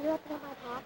เลือดเข้ามาทับ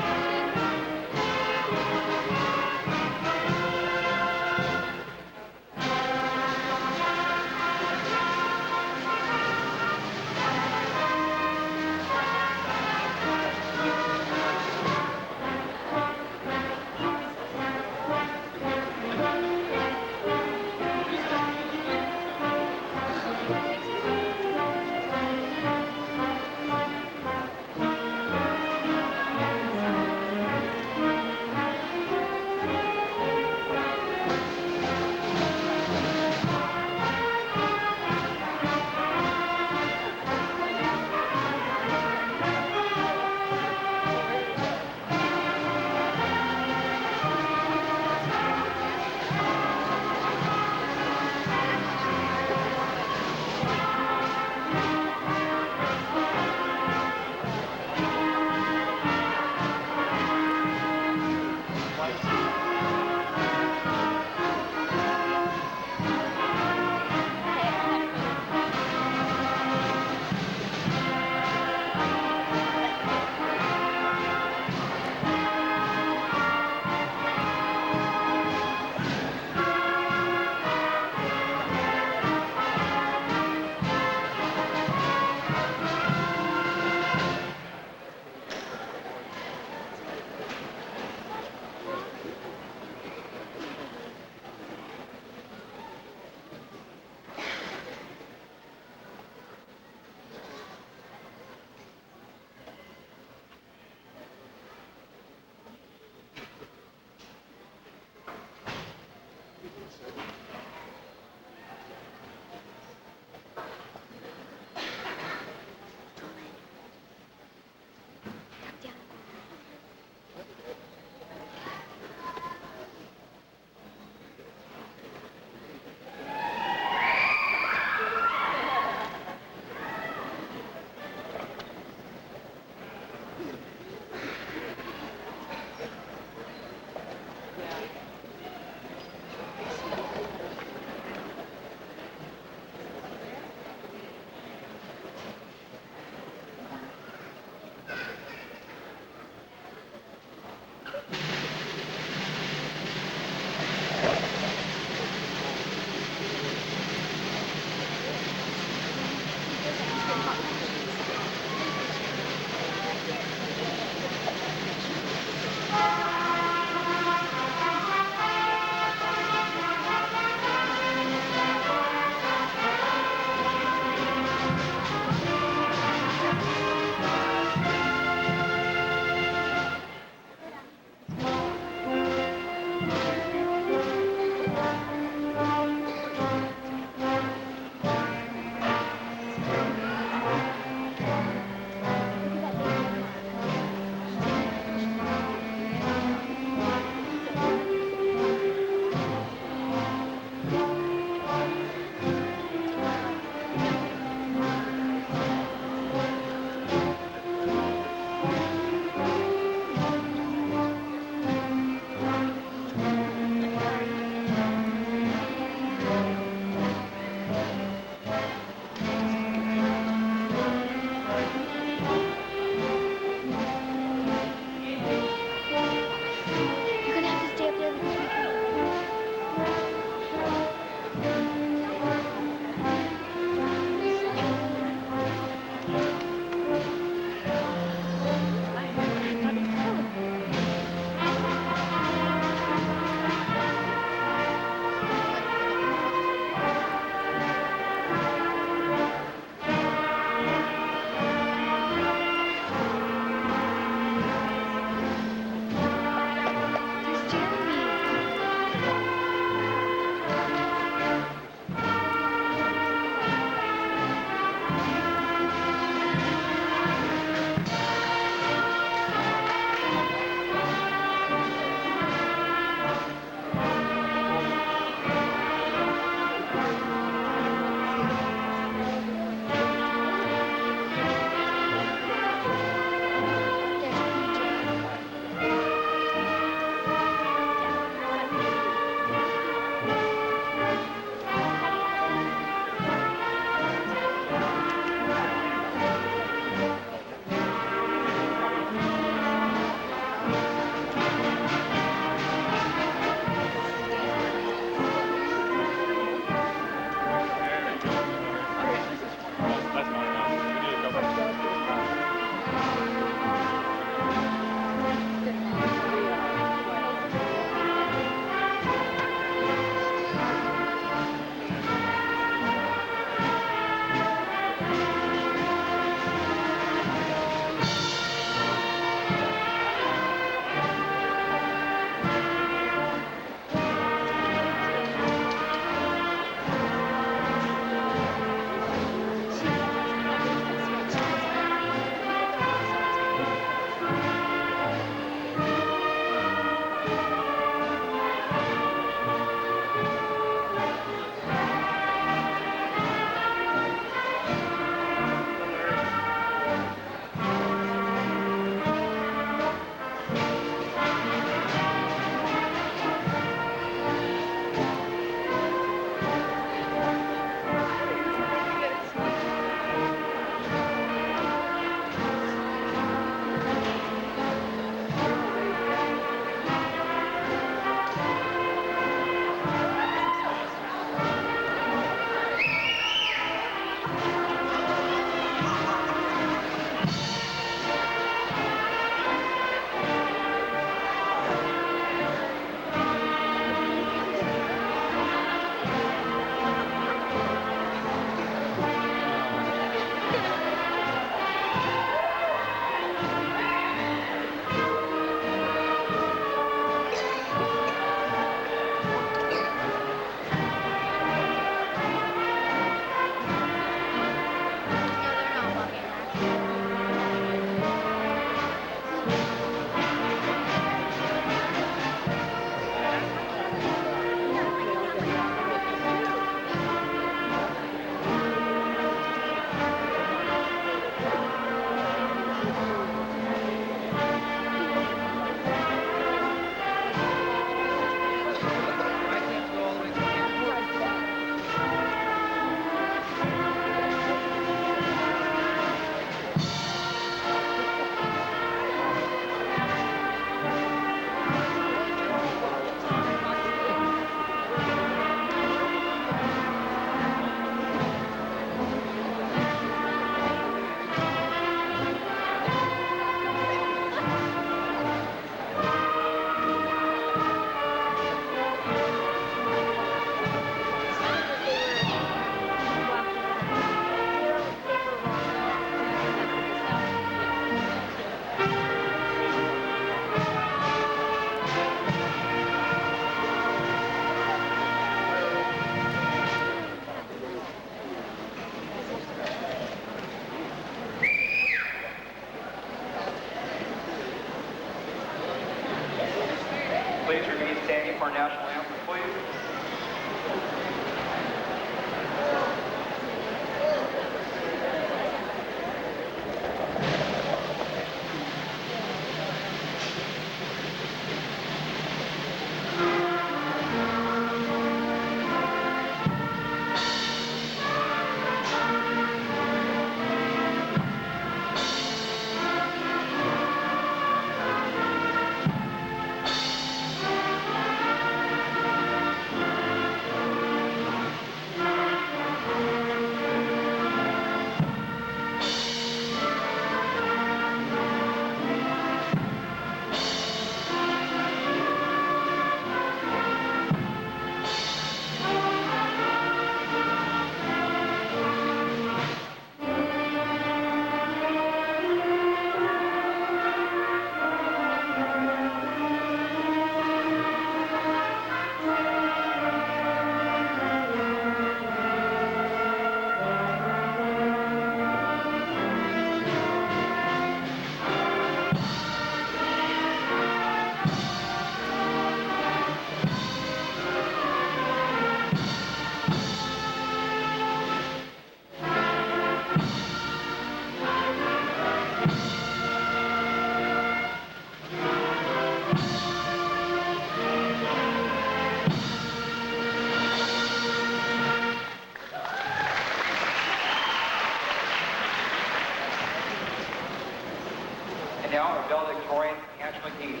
And now our valedictorian, Ange McGee.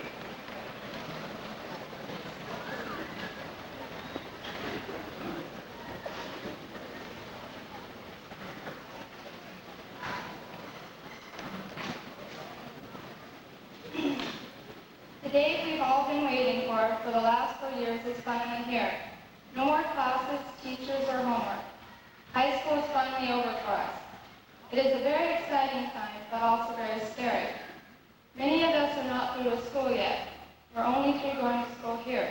The day we've all been waiting for the last 4 years is finally here. No more classes, teachers, or homework. High school is finally over for us. It is a very exciting time, but also very scary. Many of us are not through with school yet. We're only through going to school here.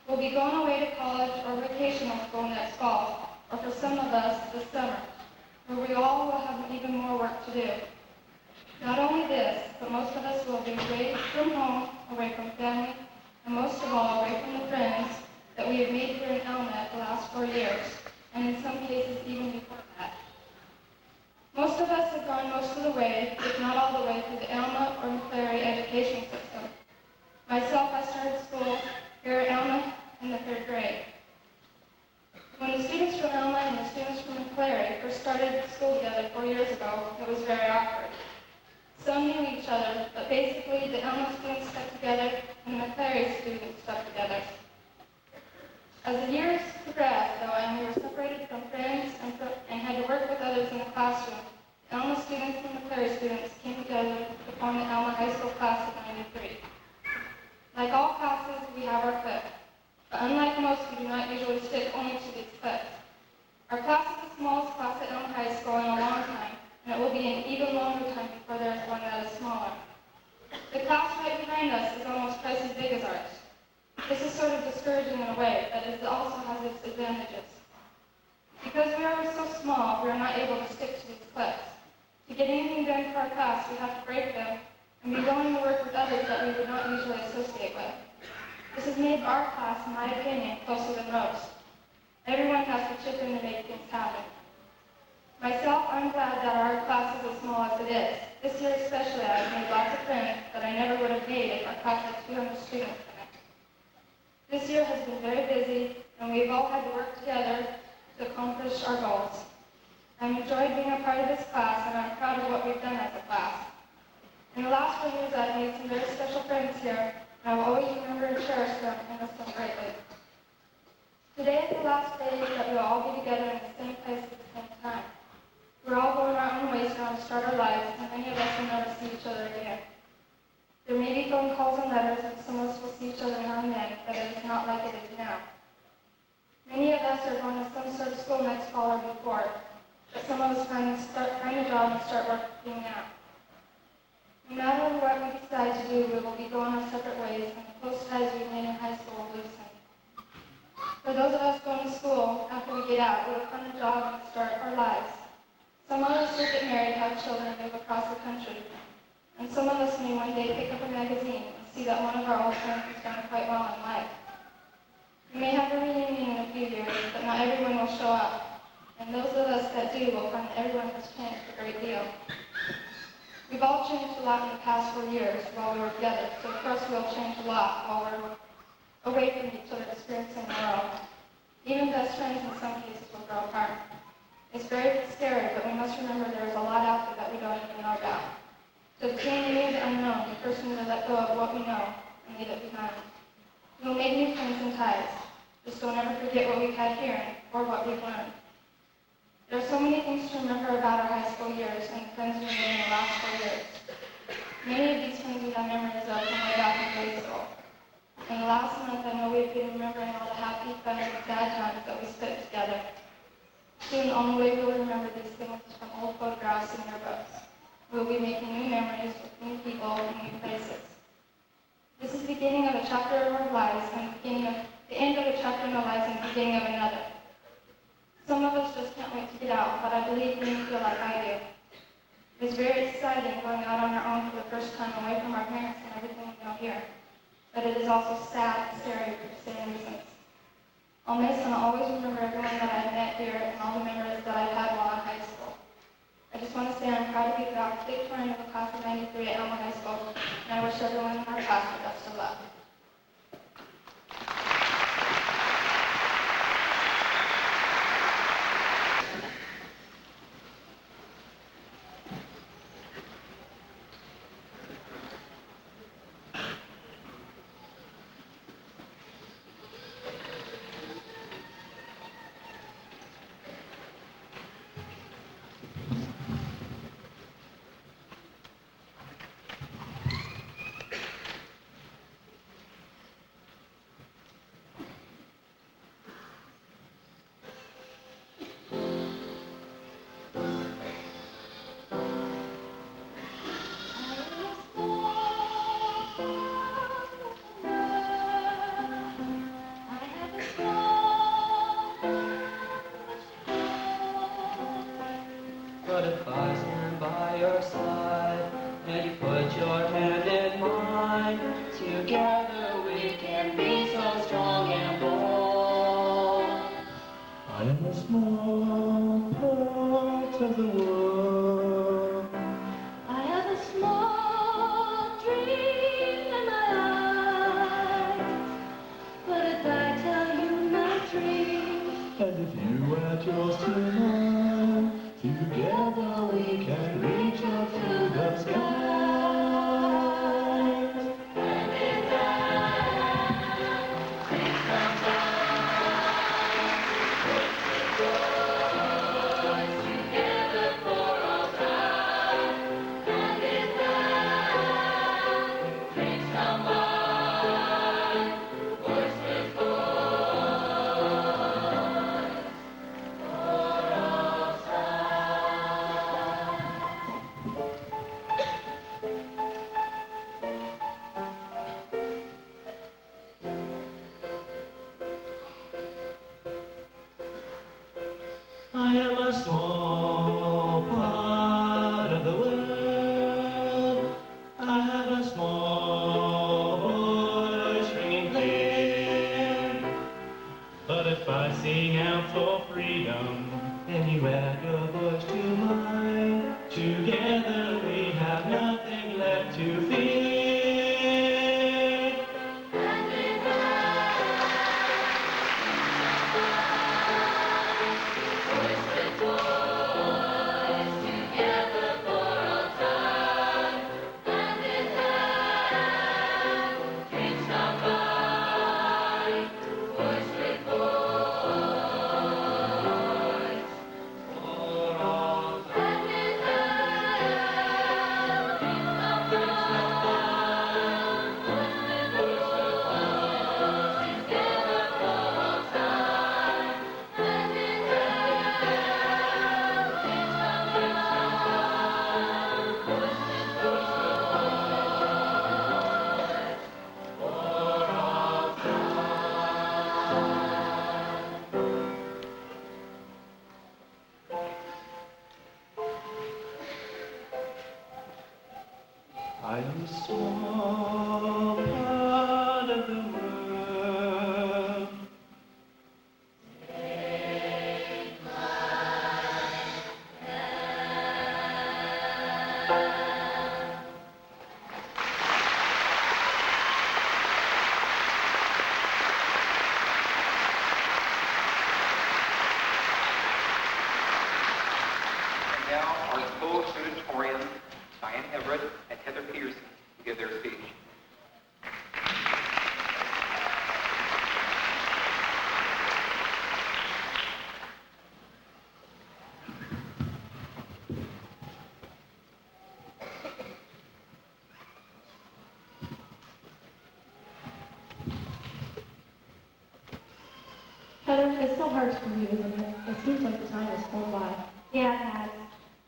We'll be going away to college or vocational school next fall, or for some of us this summer, where we all will have even more work to do. Not only this, but most of us will be away from home, away from family, and most of all, away from the friends that we have made here in Elma the last 4 years, and in some cases even before that. Most of us have gone most of the way, if not all the way, through the Elma or McClary education system. Myself, I started school here at Elma in the 3rd grade. When the students from Elma and the students from McClary first started school together 4 years ago, it was very awkward. Some knew each other, but basically the Elma students stuck together and the McClary students stuck together. As the years progressed, though, and we were separated from friends and had to work with others in the classroom, the Elma students and the McClary students came together to form the Elma High School class of '93. Like all classes, we have our clique, but unlike most, we do not usually stick only to these cliques. Our class is the smallest class at Elma High School in a long time, and it will be an even longer time before there is one that is smaller. The class right behind us is almost twice as big as ours. This is sort of discouraging in a way, but it also has its advantages. Because we are so small, we are not able to stick to these cliques. To get anything done for our class, we have to break them and be willing to work with others that we would not usually associate with. This has made our class, in my opinion, closer than most. Everyone has to chip in to make things happen. Myself, I'm glad that our class is as small as it is. This year especially, I've made lots of friends that I never would have made if our class had 200 students in it. This year has been very busy, and we've all had to work together to accomplish our goals. I've enjoyed being a part of this class, and I'm proud of what we've done as a class. In the last 4 years, I've made some very special friends here, and I will always remember and cherish them and miss them greatly. Today is the last day that we'll all be together in the same place at the same time. We're all going our own ways now to start our lives, and many of us will never see each other again. There may be phone calls and letters, and some of us will see each other now and then, but it is not like it is now. Many of us are going to some sort of school next fall or before, but some of us find a job and start working now. No matter what we decide to do, we will be going our separate ways, and the close ties we've made in high school will loosen. For those of us going to school, after we get out, we will find a job and start our lives. Some of us will get married, have children, and move across the country. And some of us may one day pick up a magazine and see that one of our old friends has done quite well in life. We may have a reunion in a few years, but not everyone will show up. And those of us that do will find that everyone has changed a great deal. We've all changed a lot in the past 4 years while we were together, so of course we'll change a lot while we're away from each other experiencing the world. Even best friends in some cases will grow apart. It's very scary, but we must remember there is a lot out there that we don't even know about. To obtain new the unknown, we first need to let go of what we know and leave it behind. We will make new friends and ties. Just don't ever forget what we've had here or what we've learned. There are so many things to remember about our high school years and the friends we made in the last 4 years. Many of these friends we have memories of from way back in grade school. In the last month, I know we've been remembering all the happy, fun, and sad times that we spent together. Soon, the only way we'll remember these things is from old photographs and yearbooks. We'll be making new memories with new people and new places. This is the beginning of a chapter of our lives and the end of a chapter in our lives and the beginning of another. Some of us just can't wait to get out, but I believe you feel like I do. It is very exciting going out on our own for the first time away from our parents and everything we know here. But it is also sad and scary for the same reasons. I'll miss and I'll always remember everyone that I've met here and all the memories that I've had while in high school. I just want to say I'm proud to be the valedictorian of the class of '93 at Elma High School, and I wish everyone in our class the best of luck. But if I stand by your side and you put your hand in mine, together we can be so strong and bold. I am a small part of the world. I have a small dream in my eyes, but if I tell you my dream, And if you add yours to mine, together we can reach up to the skies. I am a small part of the world. I have a small voice ringing clear. But if I sing out for freedom, and you add your voice to mine, together we have nothing left to fear. I am a small part of the world. Now, our co-studentatorians, Diane Everett and Heather Peterson, will give their speech. Heather, it's so hard to believe, isn't it? It seems like the time has flown by. Yeah, it has.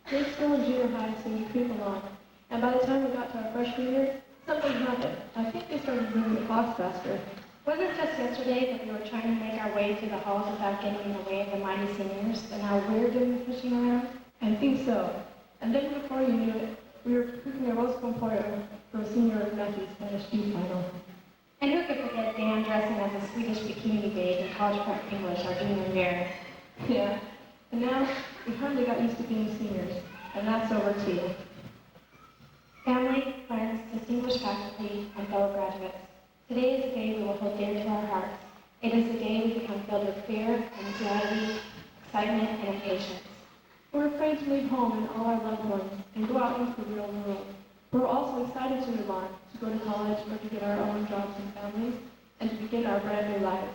Grade school and junior high seemed to creep along, and by the time we got to our freshman year, something happened. I think they started moving the clocks faster. Wasn't it just yesterday that we were trying to make our way through the halls without getting in the way of the mighty seniors, and now we're doing the pushing around? I think so. And then before you knew it, we were cooking a roast con pollo for senior Matthew's Spanish D final. And who could forget Dan dressing as a Swedish bikini babe in college prep English our junior year? Yeah. And now, we hardly got used to being seniors, and that's over too. Family, friends, distinguished faculty, and fellow graduates, today is a day we will hold dear to our hearts. It is the day we become filled with fear, anxiety, excitement, and impatience. We're afraid to leave home and all our loved ones and go out into the real world. We're also excited to move on, to go to college or to get our own jobs and families, and to begin our brand new lives.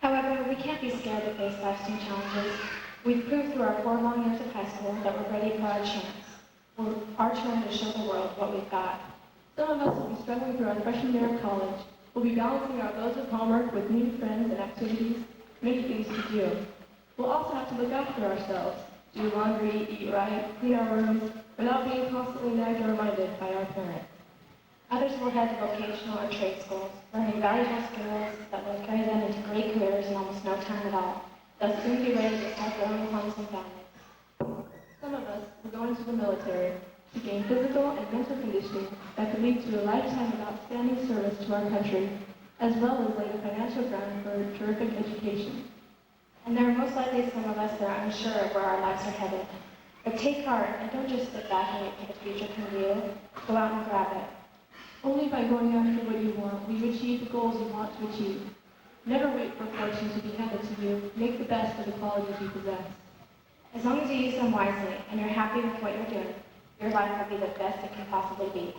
However, we can't be scared to face life's new challenges. We've proved through our 4 long years of high school that we're ready for our chance. Our turn to show the world what we've got. Some of us will be struggling through our freshman year of college. We'll be balancing our loads of homework with new friends and activities, many things to do. We'll also have to look after ourselves, do laundry, eat right, clean our rooms, without being constantly nagged or reminded by our parents. Others will head to vocational or trade schools, learning valuable skills that will carry them into great careers in almost no time at all. They'll soon be ready to start their own homes and families. Some of us will go into the military to gain physical and mental conditioning that could lead to a lifetime of outstanding service to our country, as well as lay the financial ground for a terrific education. And there are most likely some of us that are unsure of where our lives are headed. But take heart and don't just sit back and wait for the future to come to you. Go out and grab it. Only by going after what you want will you achieve the goals you want to achieve. Never wait for fortune to be handed to you. Make the best of the qualities you possess. As long as you use them wisely and you're happy with what you're doing, your life will be the best it can possibly be.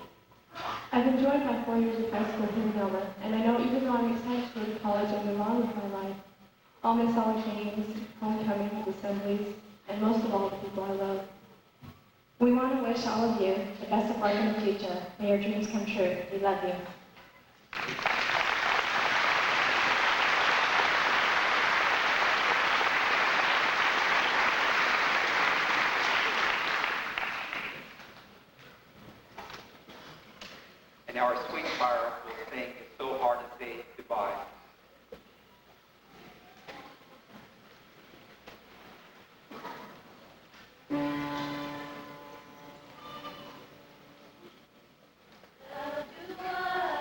I've enjoyed my 4 years of high school here in Elma, and I know even though I'm excited to go to college and move on with my life, I'll miss all the games, homecomings, assemblies, and most of all the people I love. We want to wish all of you the best of luck in the future. May your dreams come true. We love you. And now our swing choir will sing It's So Hard to Say Goodbye. Do I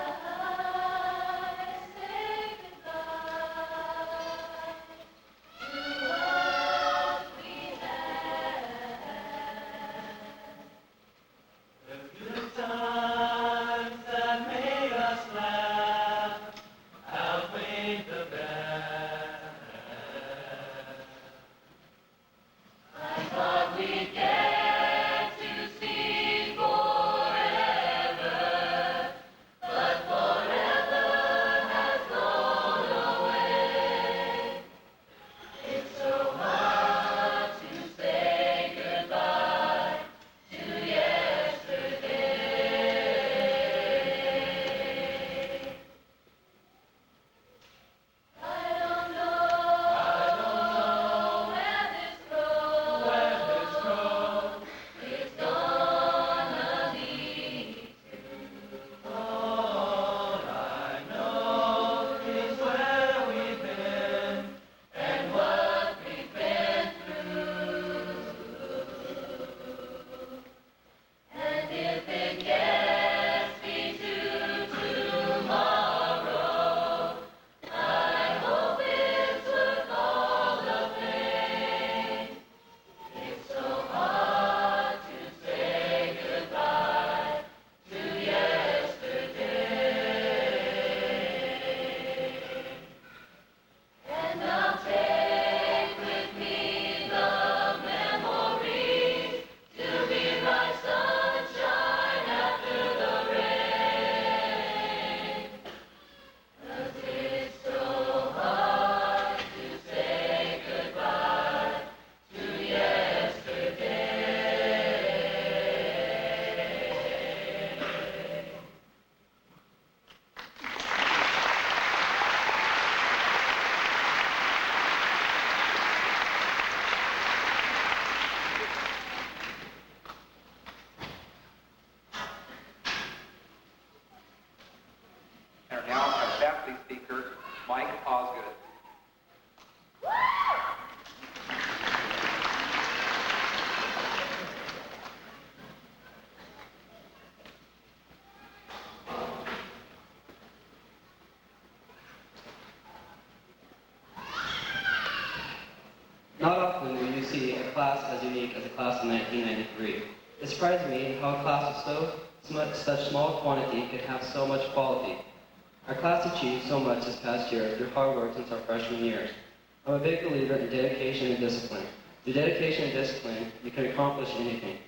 see a class as unique as the class of 1993. It surprised me how a class of such small quantity could have so much quality. Our class achieved so much this past year through hard work since our freshman years. I'm a big believer in dedication and discipline. Through dedication and discipline, you can accomplish anything.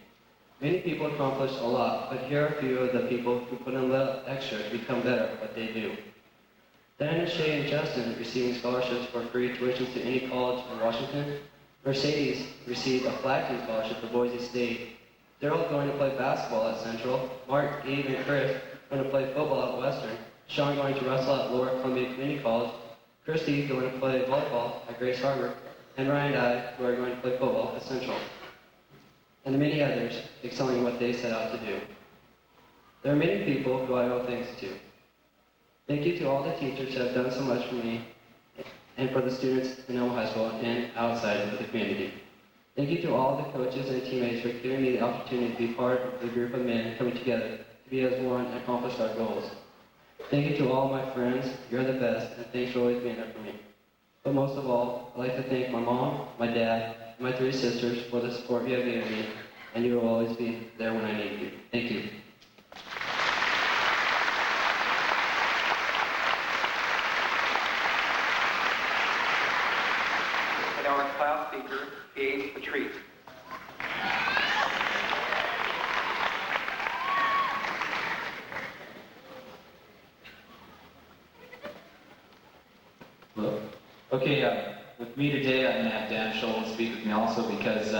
Many people accomplish a lot, but here are a few of the people who put in a little extra to become better at what they do. Diana, Shay, and Justin receiving scholarships for free tuition to any college in Washington. Mercedes received a flag team scholarship for Boise State. Daryl going to play basketball at Central. Mark, Gabe, and Chris going to play football at Western. Sean going to wrestle at Lower Columbia Community College. Christy going to play volleyball at Grace Harbor. And Ryan and I, who are going to play football at Central. And many others excelling what they set out to do. There are many people who I owe thanks to. Thank you to all the teachers who have done so much for me and for the students in Elma High School and outside of the community. Thank you to all the coaches and teammates for giving me the opportunity to be part of the group of men coming together to be as one and accomplish our goals. Thank you to all my friends. You're the best, and thanks for always being there for me. But most of all, I'd like to thank my mom, my dad, and my 3 sisters for the support you have given me, and you will always be there when I need you. Thank you. And our class speaker, Gabe Patrice. Hello. Okay, with me today, I'm going to have Dan Scholl speak with me also because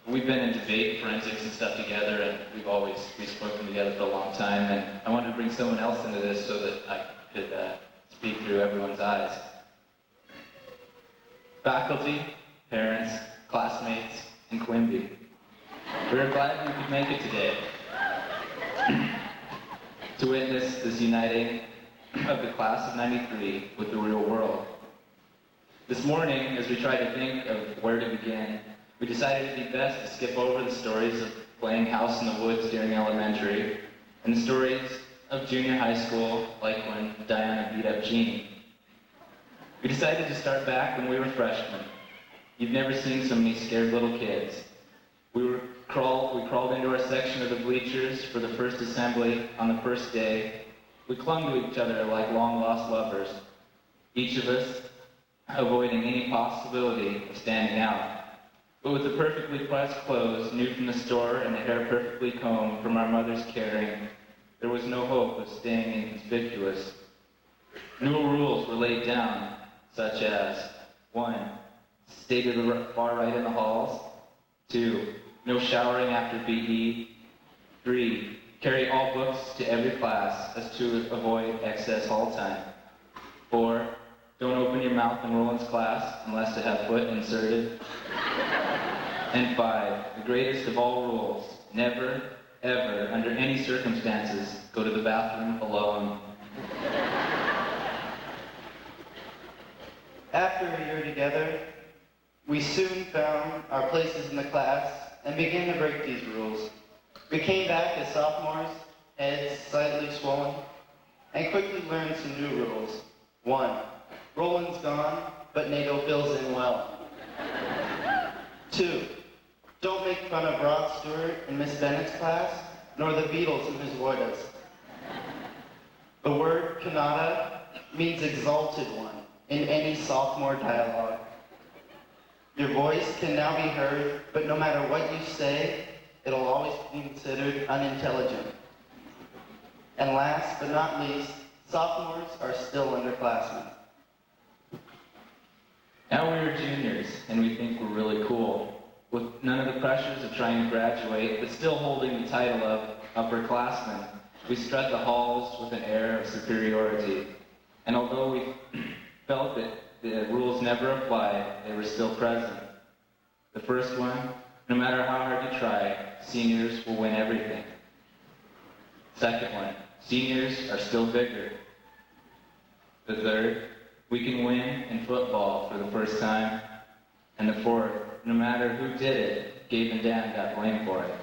we've been in debate, forensics and stuff together, and we've spoken together for a long time, and I wanted to bring someone else into this so that I could speak through everyone's eyes. Faculty, parents, classmates, and Quimby. We're glad we could make it today to witness this uniting of the class of 93 with the real world. This morning, as we tried to think of where to begin, we decided it'd be best to skip over the stories of playing house in the woods during elementary and the stories of junior high school, like when Diana beat up Jeannie. We decided to start back when we were freshmen. You've never seen so many scared little kids. We crawled into our section of the bleachers for the first assembly on the first day. We clung to each other like long-lost lovers, each of us avoiding any possibility of standing out. But with the perfectly pressed clothes, new from the store, and the hair perfectly combed from our mother's caring, there was no hope of staying inconspicuous. New rules were laid down, such as 1. Stay to the far right in the halls. 2. No showering after PE. 3. Carry all books to every class as to avoid excess hall time. 4. Don't open your mouth in Roland's class unless to have foot inserted. And 5. The greatest of all rules. Never, ever, under any circumstances, go to the bathroom alone. After a year together, we soon found our places in the class and began to break these rules. We came back as sophomores, heads slightly swollen, and quickly learned some new rules. 1. Roland's gone, but NATO fills in well. 2. Don't make fun of Rod Stewart in Miss Bennett's class, nor the Beatles in Ms. Woida's. The word Kanata means exalted one in any sophomore dialogue. Your voice can now be heard, but no matter what you say, it'll always be considered unintelligent. And last but not least, sophomores are still underclassmen. Now we're juniors, and we think we're really cool, with none of the pressures of trying to graduate, but still holding the title of upperclassmen. We strut the halls with an air of superiority. And although we felt that the rules never applied, they were still present. The first one, no matter how hard you try, seniors will win everything. Second one, seniors are still bigger. The third, we can win in football for the first time. And the fourth, no matter who did it, Gabe and Dan got blamed for it.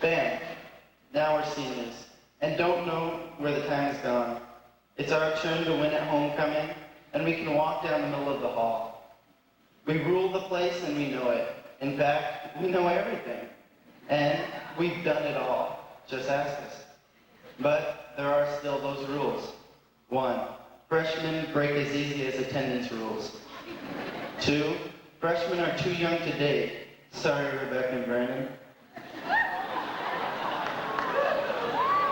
Bam! Now we're seniors, and don't know where the time has gone. It's our turn to win at homecoming, and we can walk down the middle of the hall. We rule the place and we know it. In fact, we know everything. And we've done it all. Just ask us. But there are still those rules. 1, freshmen break as easy as attendance rules. 2, freshmen are too young to date. Sorry, Rebecca and Brandon.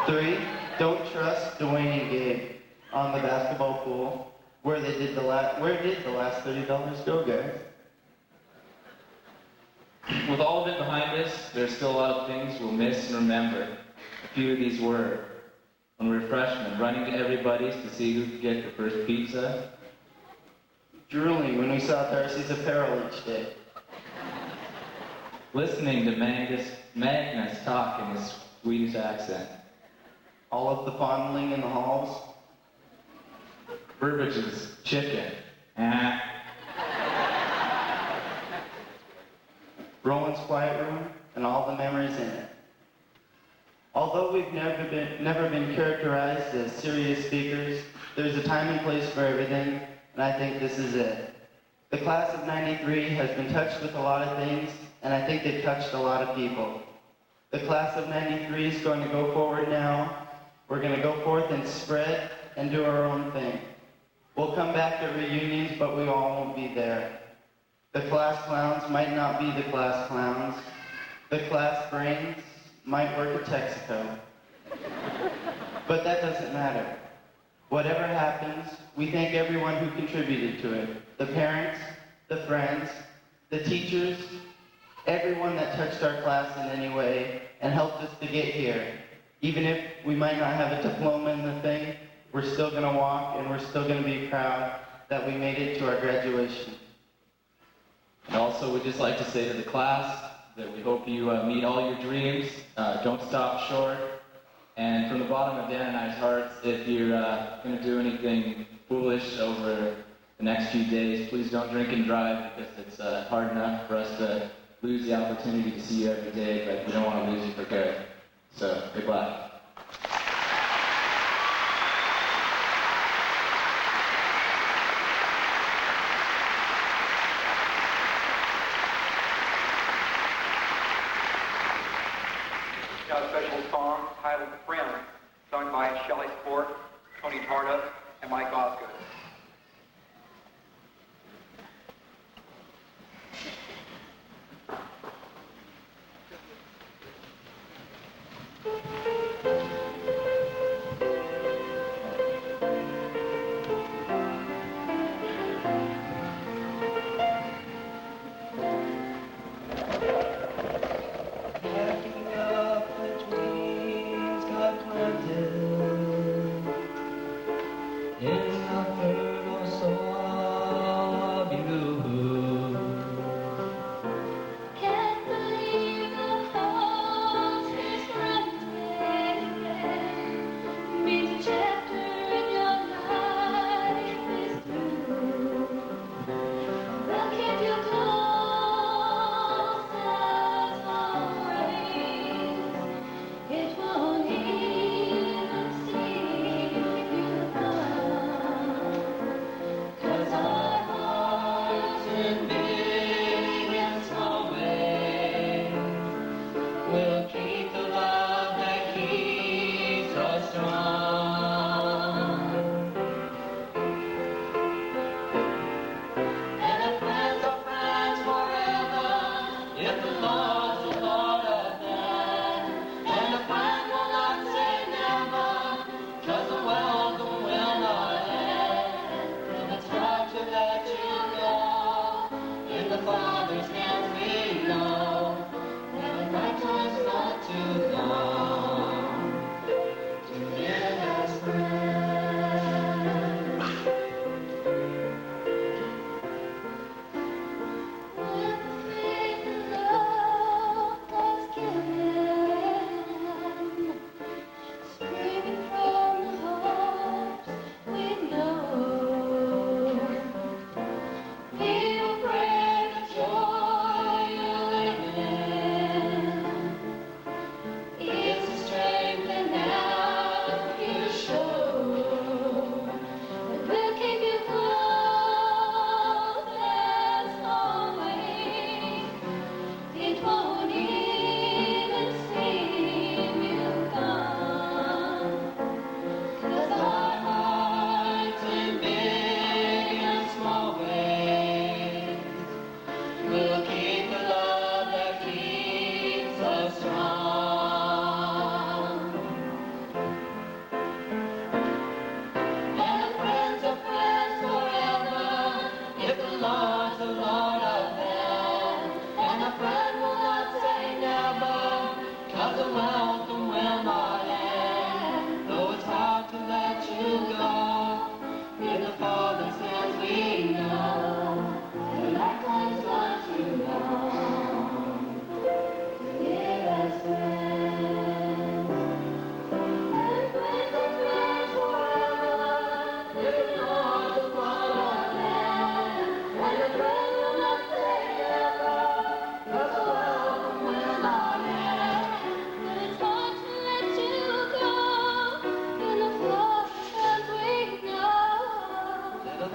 3, don't trust Dwayne and Gabe on the basketball pool. Where did the last $30 go, guys? With all of it behind us, there's still a lot of things we'll miss and remember. A few of these were, when we were freshmen, running to everybody's to see who could get the first pizza. Drooling when we saw Darcy's apparel each day. Listening to Magnus talk in his Swedish accent. All of the fondling in the halls. Burbage's chicken. Roland's quiet room, and all the memories in it. Although we've never been characterized as serious speakers, there's a time and place for everything, and I think this is it. The class of '93 has been touched with a lot of things, and I think they've touched a lot of people. The class of '93 is going to go forward now. We're going to go forth and spread and do our own thing. We'll come back at reunions, but we all won't be there. The class clowns might not be the class clowns. The class brains might work at Texaco. But that doesn't matter. Whatever happens, we thank everyone who contributed to it. The parents, the friends, the teachers, everyone that touched our class in any way and helped us to get here. Even if we might not have a diploma in the thing, we're still going to walk and we're still going to be proud that we made it to our graduation. And also, we'd just like to say to the class that we hope you meet all your dreams, don't stop short, and from the bottom of Dan and I's hearts, if you're going to do anything foolish over the next few days, please don't drink and drive, because it's hard enough for us to lose the opportunity to see you every day, but we don't want to lose you for good. So, good luck. Now a special song titled Friends, sung by Shelley Sport, Tony Tarda, and Mike Osgood. Packing up the dreams God planted in the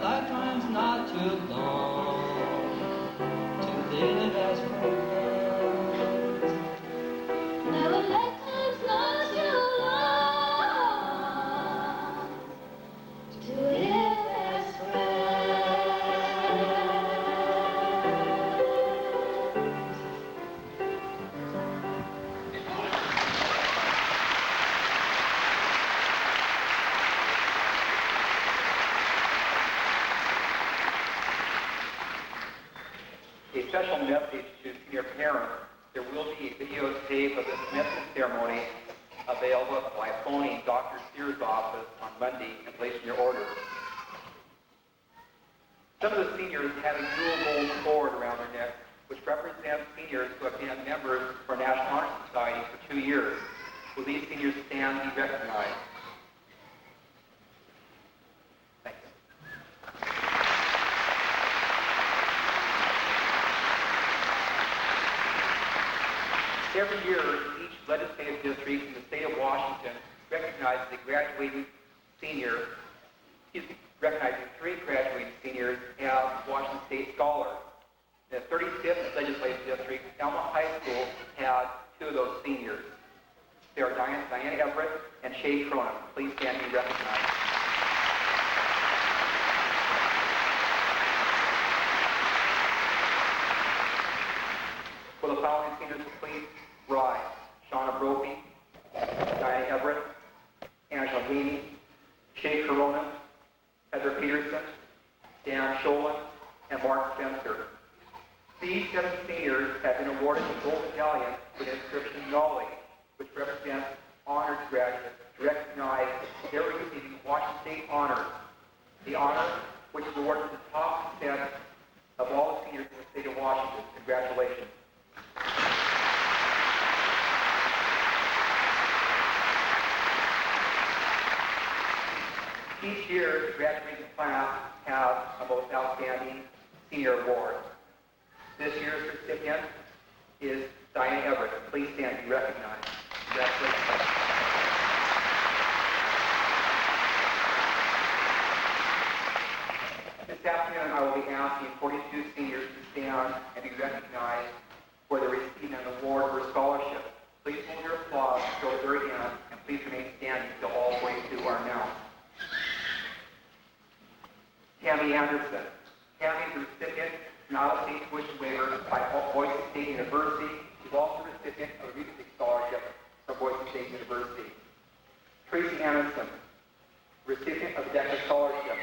lifetime's not too long to live as friends. Now a lifetime's not too long to live as friends. A special message to senior parents. There will be a videotape of this commencement ceremony available by phoning Dr. Sears' office on Monday and placing your order. Some of the seniors have a dual gold cord around their neck, which represents seniors who have been members for National Honor Society for 2 years. Will these seniors stand and be recognized? Thanks. Every year, each legislative district in the state of Washington recognizes a graduating senior, recognizing 3 graduating seniors as Washington State Scholars. The 35th legislative district, Elma High School, had 2 of those seniors. They are Diana Everett and Shay Cronin. Please stand and be recognized. Will the following seniors please rise? Shauna Brophy, Diana Everett, Angela Haney, Shay Corona, Heather Peterson, Dan Sholin, and Mark Spencer. These 7 seniors have been awarded the Gold Medallion for the inscription Knowledge, which represents honored graduates to recognize their receiving Washington State honors. The honor, which is awarded to the top percent of all the seniors in the state of Washington. Congratulations. Each year, the graduating class has a most outstanding senior award. This year's recipient is Diana Everett. Please stand and be recognized. Congratulations. This afternoon, I will be asking 42 seniors to stand and be recognized for their receiving an award or scholarship. Please hold your applause until the very end, and please remain standing until all 42 are announced. Tammy Anderson. Tammy is the recipient of an out-of-state tuition waiver by Boise State University. She's also the recipient of a music scholarship from Boise State University. Tracy Anderson, recipient of the DECA scholarship.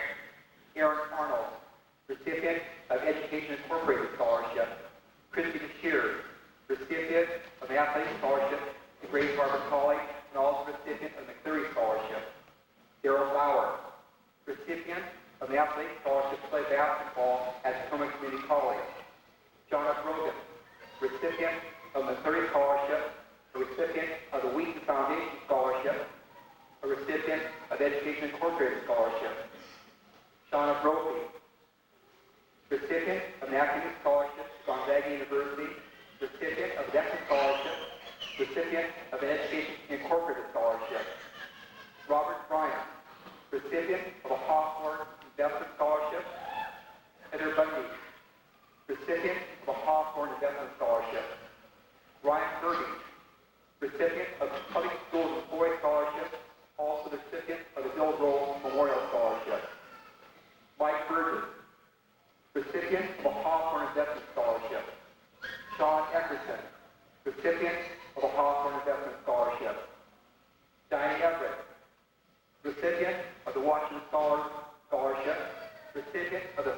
Aaron Arnold, recipient of Education Incorporated scholarship. Christy Bashir, recipient of an athletic scholarship to Grace Harbor College and also recipient of the McCleary scholarship. Darrell Bauer, recipient of an athletic scholarship to play basketball at Tacoma Community College. John F. Rogan, recipient of the McCleary scholarship, a recipient of the Wheaton Foundation scholarship, a recipient of Education Incorporated scholarship. Shauna Brophy, recipient of an academic scholarship to Gonzaga University, recipient of the DECA scholarship, recipient of an Education Incorporated scholarship. Robert Bryant, recipient of a Hawthorne Investment Scholarship. Heather Bundy, recipient of a Hawthorne Investment Scholarship. Ryan Bergen, recipient of the Public Schools Employee Scholarship, also the recipient of the Bill Roll Memorial Scholarship. Mike Burgess, recipient of a Hawthorne Investment Scholarship. Sean Eckerson, recipient of a Hawthorne Investment Scholarship. Diana Everett, recipient of the Washington Scholarship, recipient of the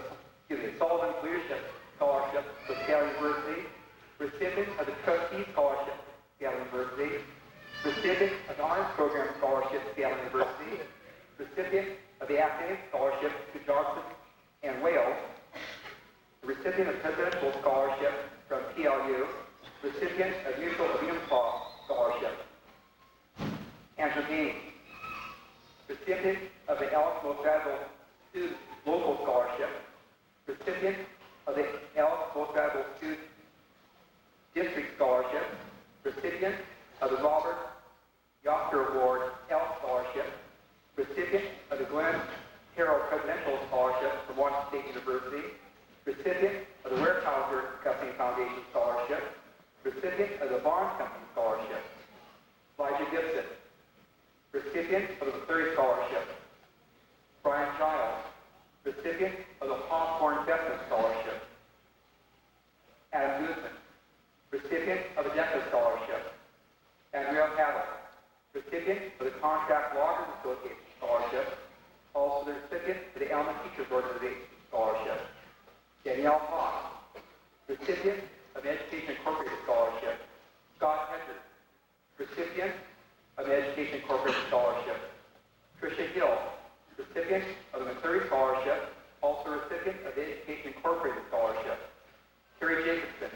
Sullivan Leadership Scholarship from Seattle University, recipient of the Trustee Scholarship at Seattle University, recipient of the Honors Program Scholarship at Seattle University, recipient of the Academic Scholarship to Johnson and Wales, the recipient of Presidential Scholarship from PLU, recipient of Mutual of Umpqua Scholarship. Angela Gaines, recipient of the Alex Mosradel Student Local Scholarship, recipient of the Alex Mosradel Student District Scholarship, recipient of the Robert Yoster Award L Scholarship, recipient of the Glenn Terrell Presidential Scholarship from recipient of the Popcorn Investment Scholarship. Adam Guzman, recipient of the DECA Scholarship. Andrea Havoc, recipient of the Contract Loggers Association Scholarship, also the recipient of the Elma Teachers Organization Scholarship. Danielle Fox, recipient of the Education Incorporated Scholarship. Scott Hedges, recipient of the Education Incorporated Scholarship. Tricia Hill, recipient of the McCleary Scholarship, also recipient of the Education Incorporated Scholarship. Terry Jacobson,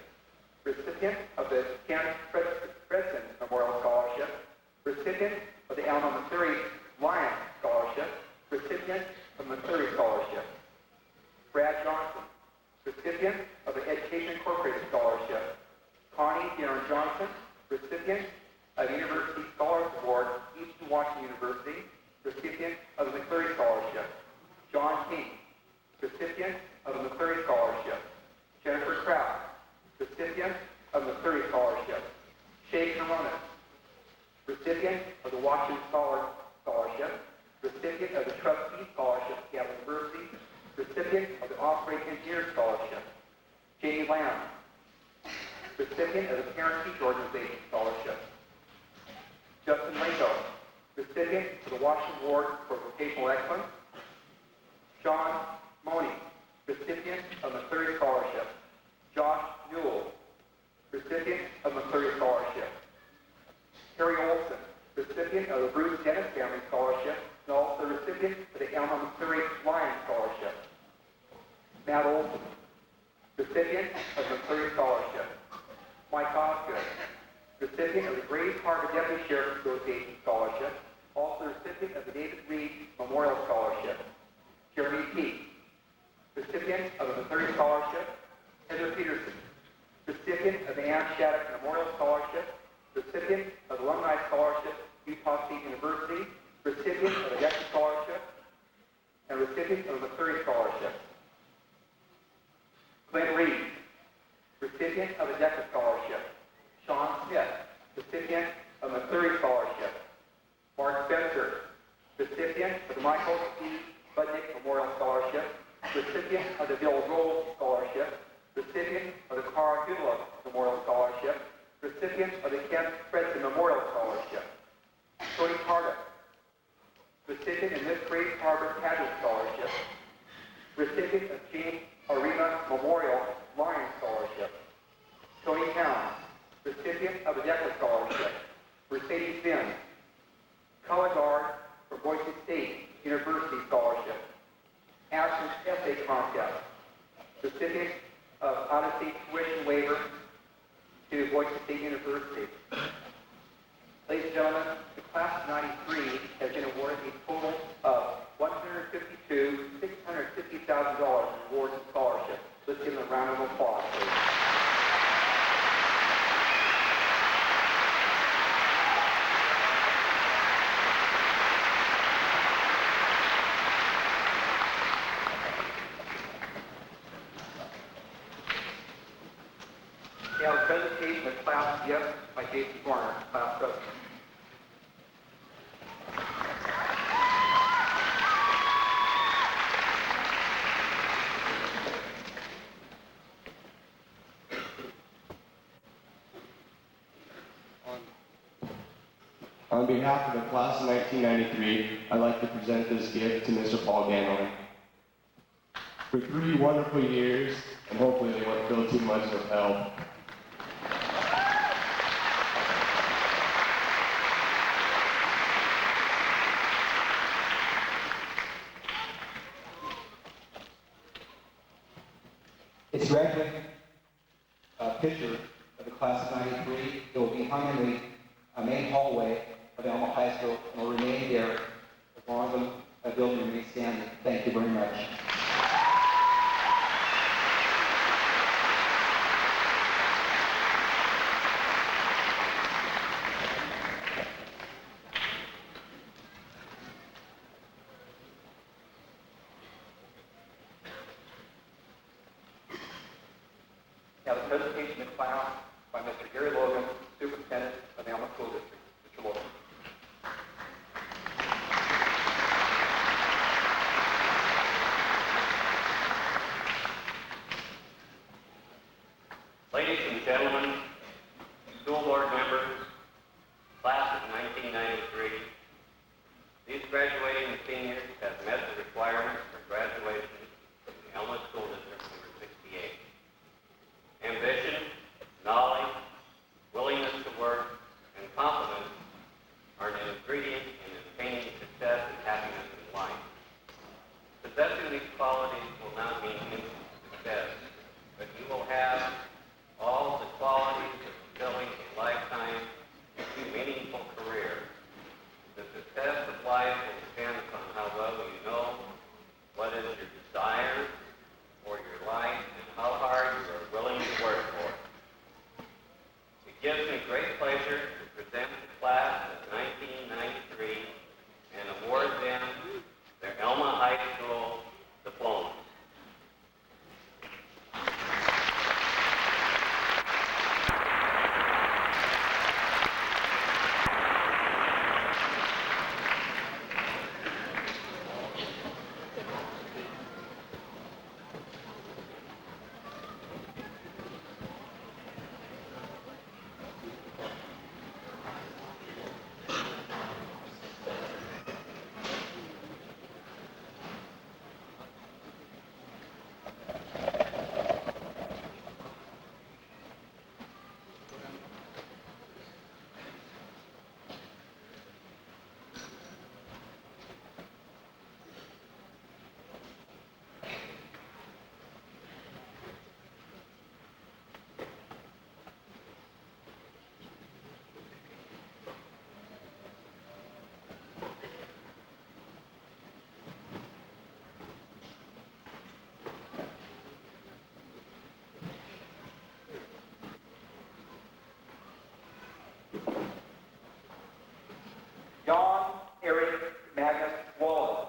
recipient of the Kenneth Fredson Memorial Scholarship, recipient of the Alma McCleary Lions Scholarship, recipient of the McCleary Scholarship. Brad Johnson, recipient of the Education Incorporated Scholarship. Connie Darren Johnson, recipient of the University Scholars Award, Eastern Washington University, recipient of the McCleary Scholarship. John King, recipient of the McCleary Scholarship. Jennifer Kraft, recipient of the McCleary Scholarship. Shay Coronas, recipient of the Washington Scholarship, recipient of the Trustee Scholarship at Seattle University, recipient of the Operating Engineer Scholarship. Jamie Lamb, recipient of the Parent Teacher Organization Scholarship. Justin Lako, recipient of the Washington Award for Vocational Excellence. Sean Money, recipient of the McCleary Scholarship. Josh Newell, recipient of the McCleary Scholarship. Terry Olson, recipient of the Bruce Dennis Family Scholarship, and also recipient of the Elma McCleary Lions Scholarship. Matt Olson, recipient of the McCleary Scholarship. Mike Osgood, recipient of the Grace Harbor Deputy Sheriff Association Scholarship, also recipient of the David Reed Memorial Scholarship. Jeremy Peake, recipient of the McCleary Scholarship. Heather Peterson, recipient of the Ann Shattuck Memorial Scholarship, recipient of the Alumni Scholarship, Utah State University, recipient of the DECA Scholarship, and recipient of the McCleary Scholarship. Glenn Reed, recipient of the DECA Scholarship. Sean Smith, recipient of the McCleary Scholarship. Mark Spencer, recipient of the Michael C. Budnick Memorial Scholarship, recipient of the Bill Rose Scholarship, recipient of the Carl Hudla Memorial Scholarship, recipient of the Kenneth Fredson Memorial Scholarship. Tony Carter, recipient of Miss Grace Harbor Pageant Scholarship, recipient of James Arena Memorial Lions Scholarship. Tony Towns, recipient of the DECA Scholarship. Mercedes Finn, color guard for Boise State University Scholarship. Ashton Essay Contest, recipient of out-of-state tuition waiver to Boise State University. Ladies and gentlemen, the class of 93 has been awarded a total of $650,000 in awards and scholarships. Let's give them a round of applause, please. Now, the presentation of class yes by Jason Warner, class president. On behalf of the class of 1993, I'd like to present this gift to Mr. Paul Ganley. For 3 wonderful years, and hopefully they won't feel too much of help. It's directly a picture of the class of 93. It will be hung in the main hallway of Elma High School and will remain there as long as the building remains standing. Thank you very much. Now the presentation of class by Mr. Gary Logan, Superintendent of the Elma School District. Mr. Logan. gentlemen, school board members, class of 1993, these graduating seniors have met the requirements for graduation from the Elma School District number 68. Ambition, knowledge, willingness to work, and confidence are an ingredient in attaining success and happiness in life. Possessing these qualities will not mean instant success, but you will have all the qualities of fulfilling a lifetime into meaningful career. The success of life will depend upon how well you know what is your desire for your life and how hard you are willing to work for it. It gives me great pleasure to present the class of 1993 and award them their Elma High School diplomas. John Eric Magnus Wallace.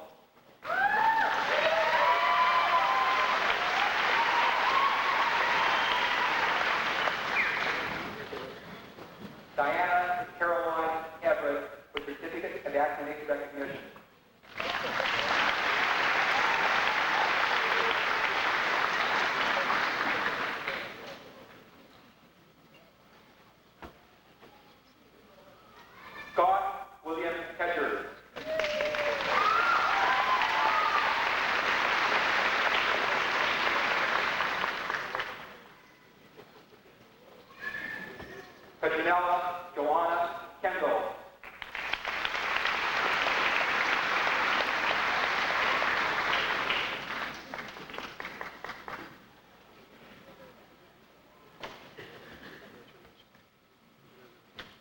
Diana Caroline Everett with Certificate of Academic Recognition. Scott William Hedger. Petronella Joanna Kendall.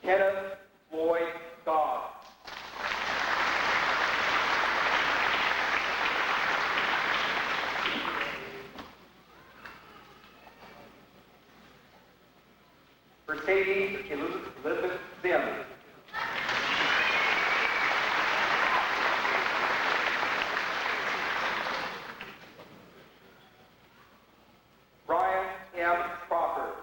Kenneth Floyd Dodd. Mercedes Elizabeth Sims. Brian M. Crawford.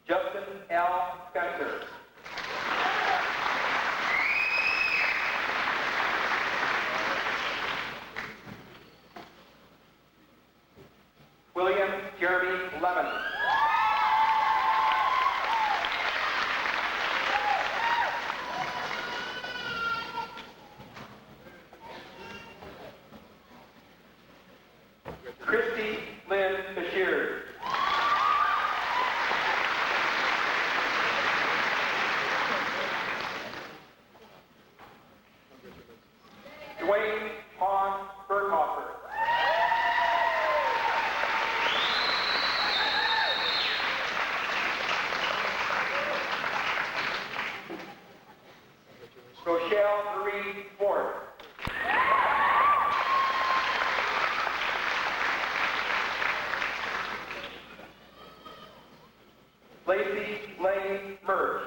Justin L. Spencer. William Jeremy Lemon. Christy Lynn Bashir. Dwayne Pond Berghofer. Rochelle Marie Ford. Lacey Lane Murch.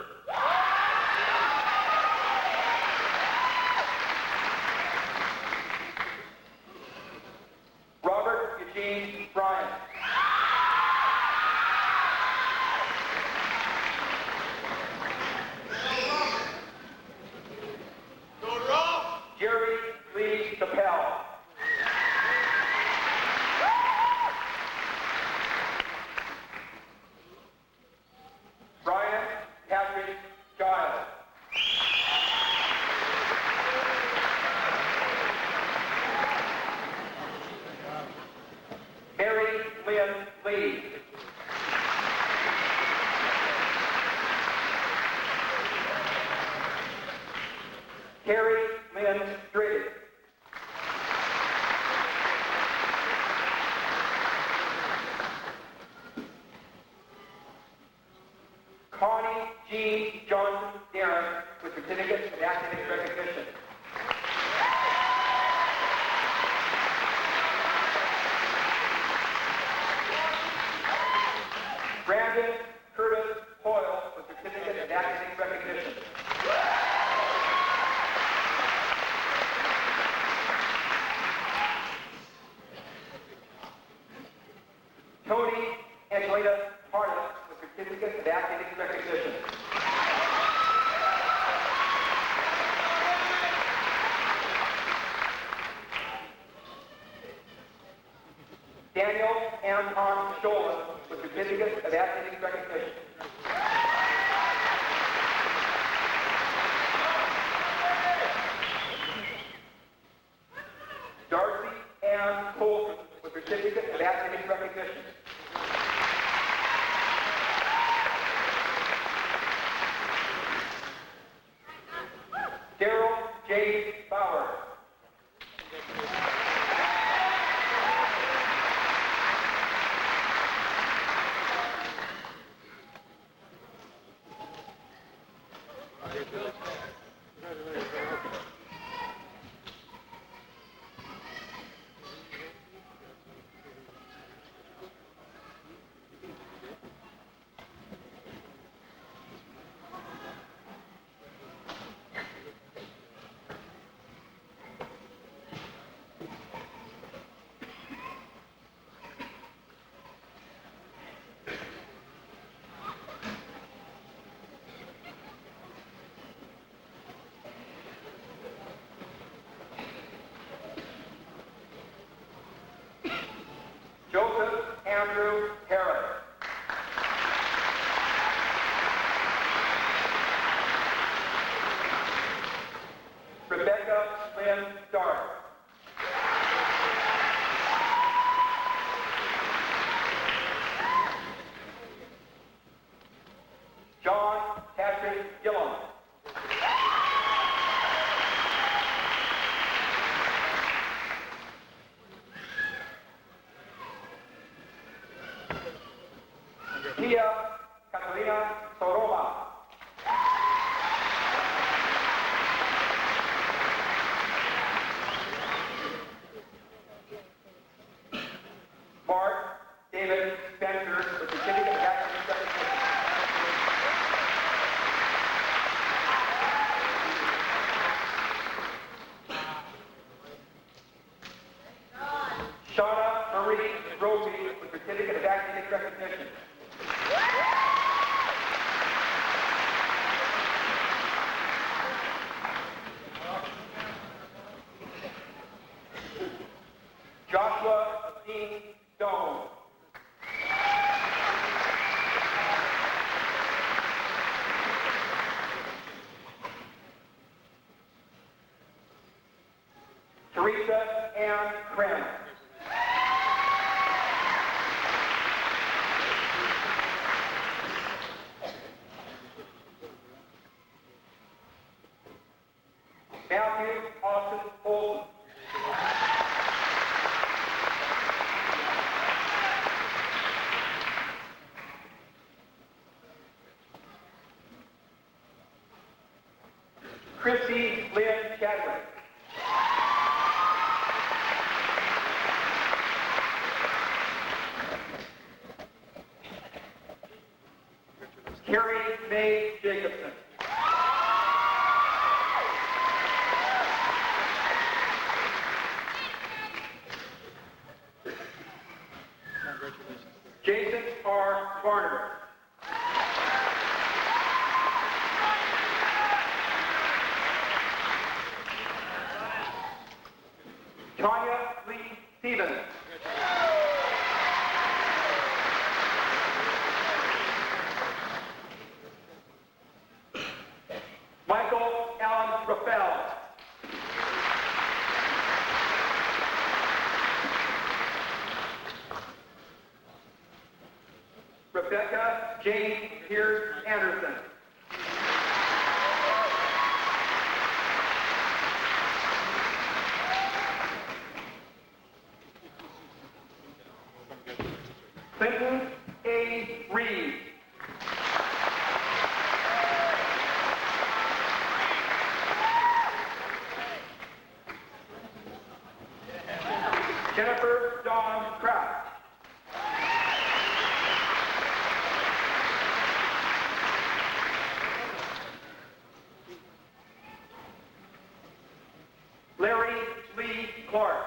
Robert Eugene Bryant. Go, Rob! Carrie Lynn Drake. Connie G. Johnson Darren with certificate of academic recognition. Brandon Curtis Hoyle with certificate of academic recognition. Tony Angelina Hardis with certificate of academic recognition. Daniel Anton Scholler with certificate of academic recognition. Darcy Ann Colton with certificate of academic recognition. Daryl J. Bauer. Joseph Andrew Harris. Rebecca Lynn Stark. John Patrick Gillum. Tia Catalina Soroma. Mark David Spencer with the certificate of academic recognition. Shauna Marie Roby with certificate of academic recognition. Joshua Dean Stone. Teresa Ann Krim. Matthew Austin Olson. Christy Lynn Chadwick. Carrie Mae Jacobson. Jason R. Varner. Tanya Lee Stevens. Michael Allen Raffel. Rebecca Jane Pierce Anderson. Jennifer Dawn Kraft. Larry Lee Clark.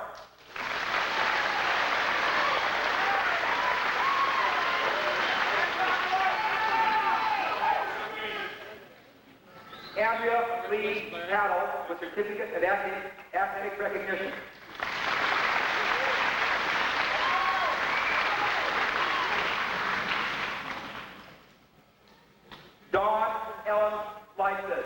Andrea Lee Paddle with certificate of athletic recognition. Dawn Ellen Lyson.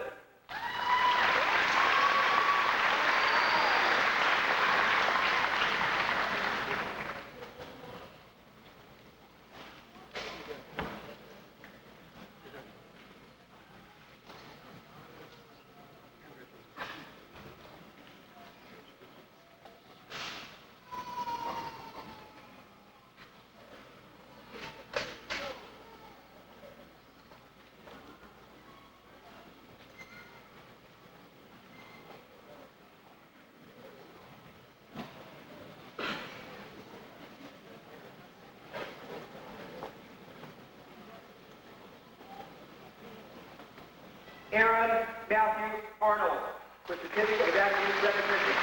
Aaron Matthew Arnold with certificate of athletic recognition.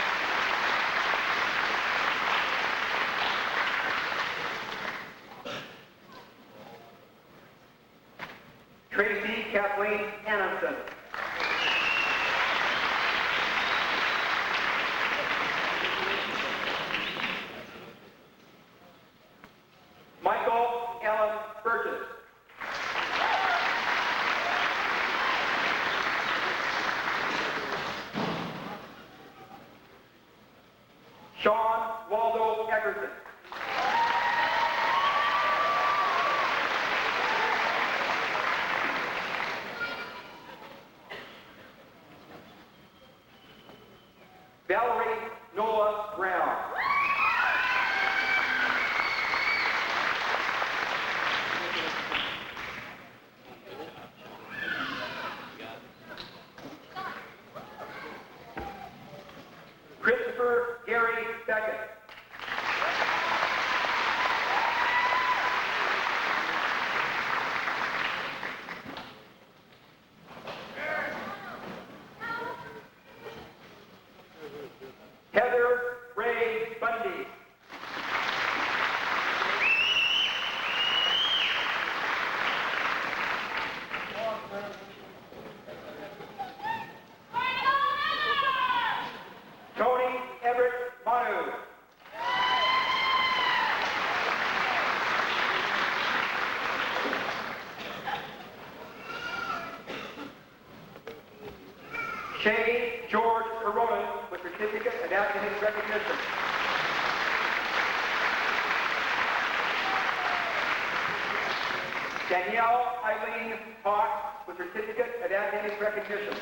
Tracy Kathleen Anderson. Michael Allen Burgess. Sean Waldo Eckerson. Valerie Noah Brown. Christopher Gary Beckett. Heather Ray Bundy. Tony Everett Manu. Shane George Coronin with certificate of athletic recognition. Danielle Eileen Hawk with certificate of athletic recognition.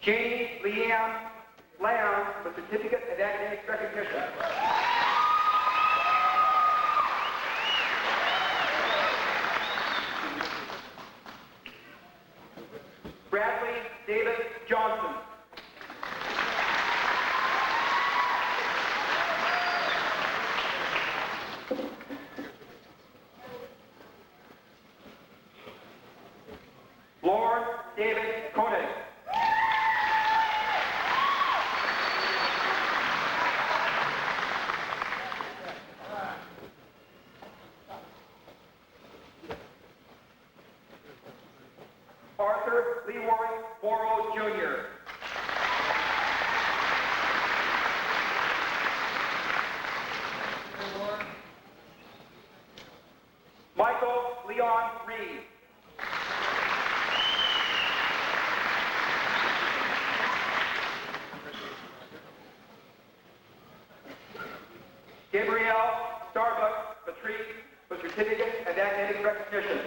Janie Leanne Lamb with certificate of academic recognition. Bradley David Johnson. Lord David Koenig. Arthur Leroy Morrow Jr. Michael Leon Reed. Gabrielle Starbuck Patrice with certificate of athletic recognition.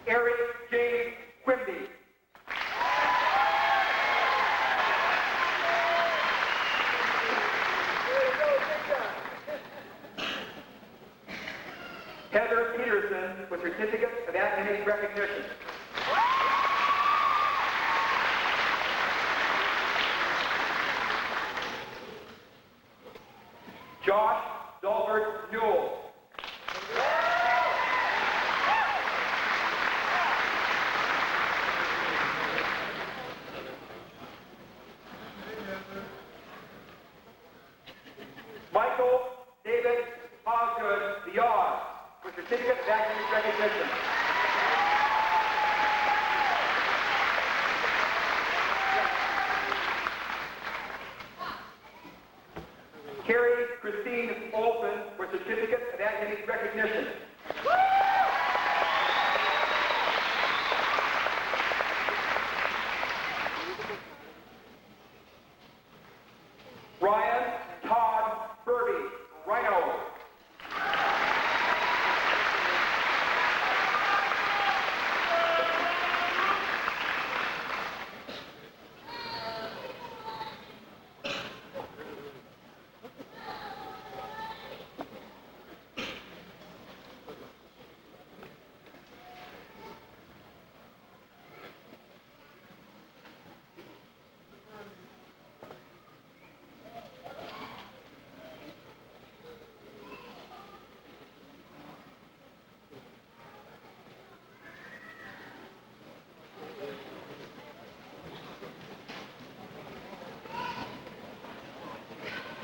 Eric James Quimby. with certificates of academic recognition. Josh Dalbert Newell. Michael David Osgood Villar, with certificate of academic recognition. Carrie Christine Olson, with certificate of academic recognition. Ryan Todd Burby, Rhino.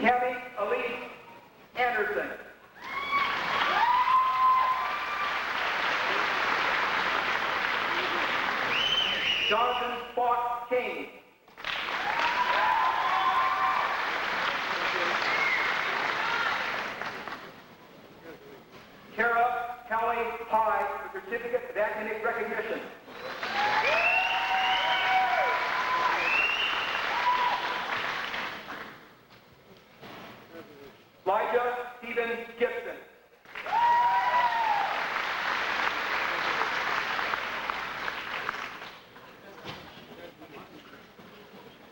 Tammy Elise Anderson. Jonathan Spock King. Kara Kelly Pye, with certificate of academic recognition. Elijah Stephen Gibson.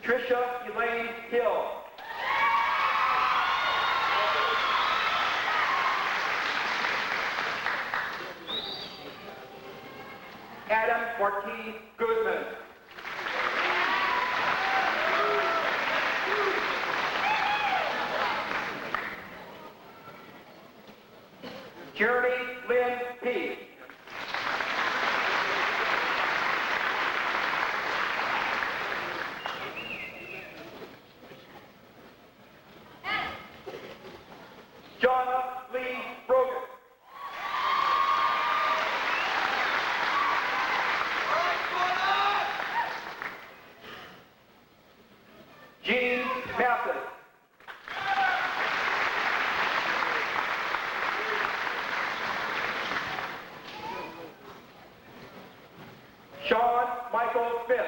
Trisha Elaine Hill. Adam Marquis Guzman. Jeremy Lynn P. Jonna Lee Brogan. Gene Mathis. Sean Michael Smith.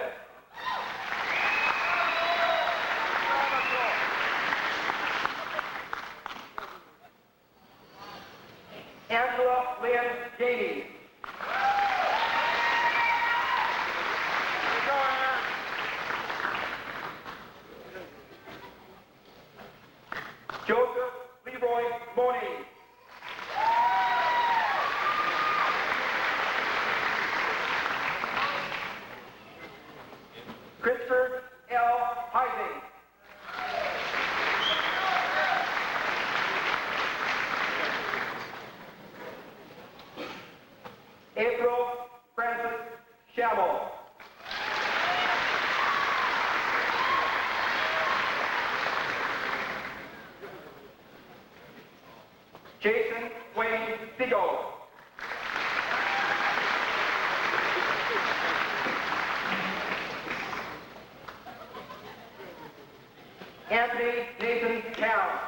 Angela Lynn Ganey. Joseph Leroy Money. Christopher L. Heising. April Francis Shamel. Jason Wayne Sigo. Anthony Nathan Town.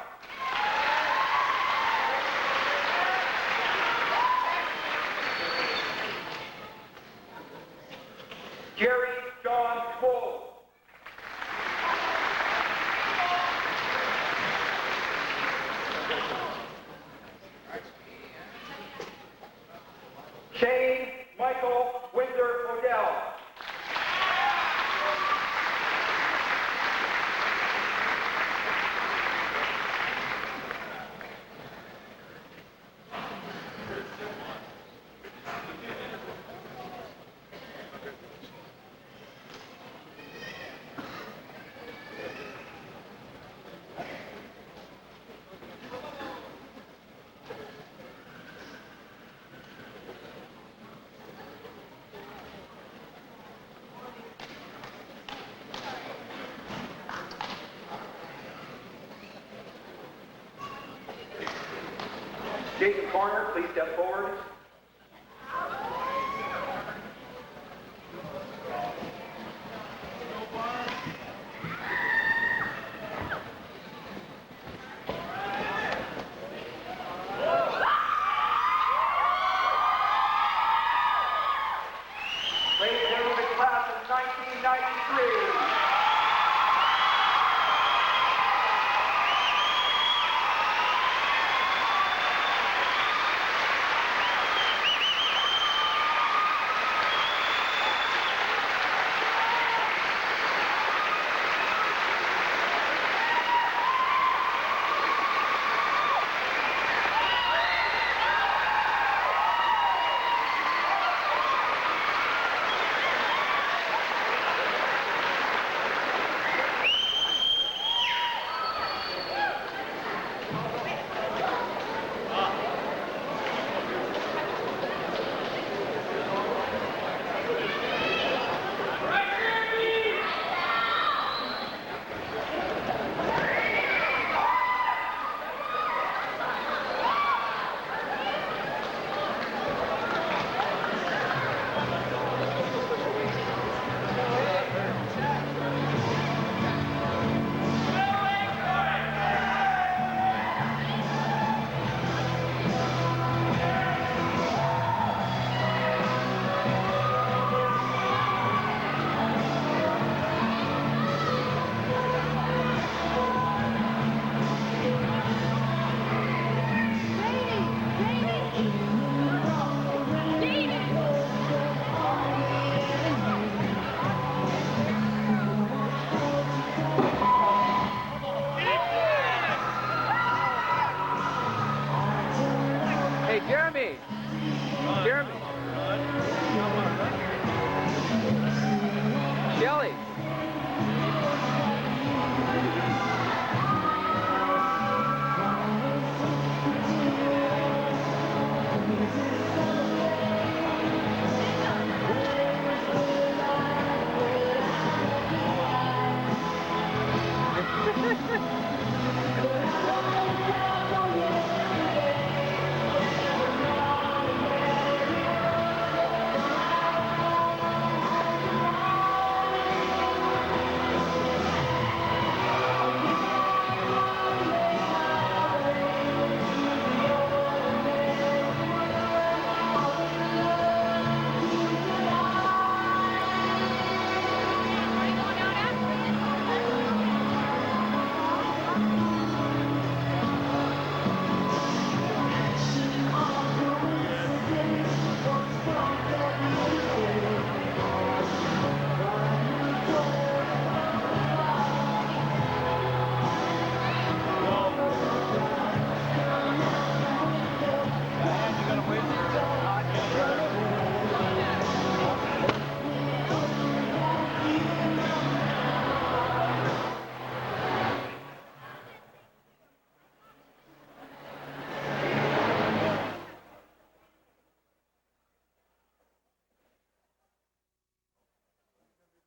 Jerry John Bull. Shane Michael Winter Odell. Jason Corner, please step forward.